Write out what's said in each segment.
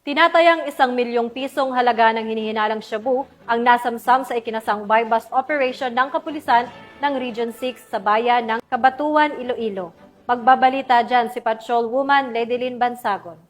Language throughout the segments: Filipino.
Tinatayang 1 milyong pisong halaga ng hinihinalang shabu ang nasamsam sa ikinasang buy-bust operation ng kapulisan ng Region 6 sa bayan ng Cabanatuan, Iloilo. Magbabalita dyan si Patrol Woman Ledilyn Bansagon.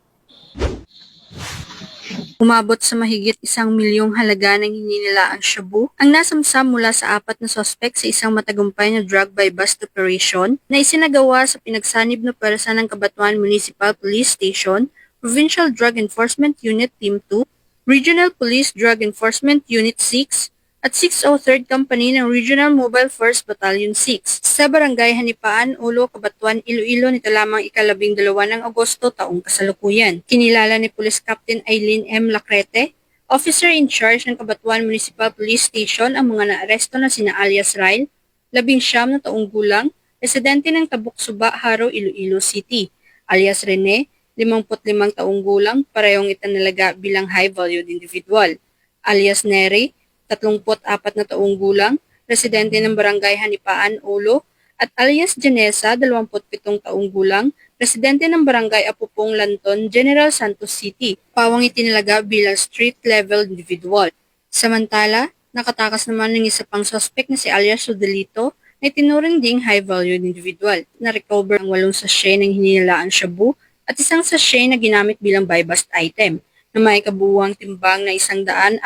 Umabot sa mahigit 1 milyong halaga ng hininilaang shabu ang nasamsam mula sa 4 na sospek sa isang matagumpay na drug buy-bust operation na isinagawa sa pinagsanib na pwersa ng Cabanatuan Municipal Police Station, Provincial Drug Enforcement Unit Team 2, Regional Police Drug Enforcement Unit 6, at 603rd Company ng Regional Mobile Force Battalion 6 sa Barangay Hanipaan, Ulo, Cabanatuan, Iloilo nito lamang ika-12 ng Agosto taong kasalukuyan. Kinilala ni Police Captain Eileen M. Lacrete, Officer in Charge ng Cabanatuan Municipal Police Station, ang mga naaresto na sina alias Ryle, 19 na taong gulang, residente ng Tabuk-Suba, Haro, Iloilo City, alias Rene, 55 taong gulang, parehong itinalaga bilang high-valued individual, alias Neri, 34 na taong gulang, residente ng Barangay Hanipaan, Ulo, at alias Janessa, 27 taong gulang, residente ng Barangay Apupong, Lanton, General Santos City, pawang itinalaga bilang street-level individual. Samantala, nakatakas naman ng isa pang suspect na si alias Rodelito na itinuring ding high-valued individual. Na-recover ang 8 sachet ng hininilaang shabu at isang sachet na ginamit bilang buy-bust item na may kabuuang timbang na 140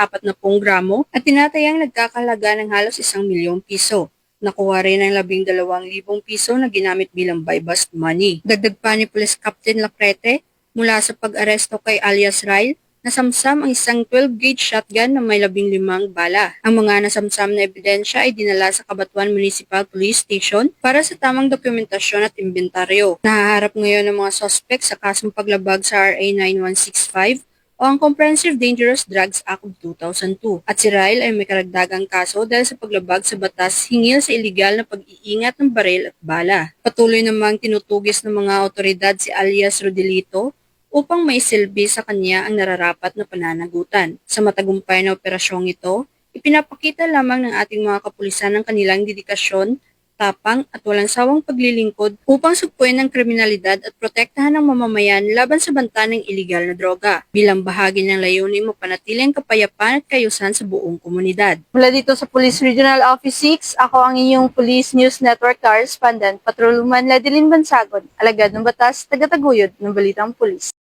gramo at tinatayang nagkakahalaga ng halos 1 milyong piso. Nakuha rin ang 12,000 piso na ginamit bilang buy-bust money. Dagdag pa ni Police Captain Lacrete, mula sa pag-aresto kay alias Ryle, nasamsam ang isang 12-gauge shotgun na may 15 bala. Ang mga nasamsam na ebidensya ay dinala sa Cabanatuan Municipal Police Station para sa tamang dokumentasyon at inventaryo. Nahaharap ngayon ng mga suspect sa kasong paglabag sa RA 9165 o ang Comprehensive Dangerous Drugs Act of 2002. At si Ryle ay may karagdagang kaso dahil sa paglabag sa batas hingil sa iligal na pag-iingat ng baril at bala. Patuloy namang tinutugis ng mga otoridad si alias Rodelito upang maisilbi sa kanya ang nararapat na pananagutan. Sa matagumpay na operasyong ito, ipinapakita lamang ng ating mga kapulisan ang kanilang dedikasyon, tapang at walang sawang paglilingkod upang sugpuin ang kriminalidad at protektahan ang mamamayan laban sa banta ng iligal na droga bilang bahagi ng layunin mapanatili ang kapayapaan at kayusan sa buong komunidad. Mula dito sa Police Regional Office 6, ako ang inyong Police News Network Correspondent, Patrolman Ledilyn Bansagon, alagad ng batas, tagataguyod ng Balitang Pulis.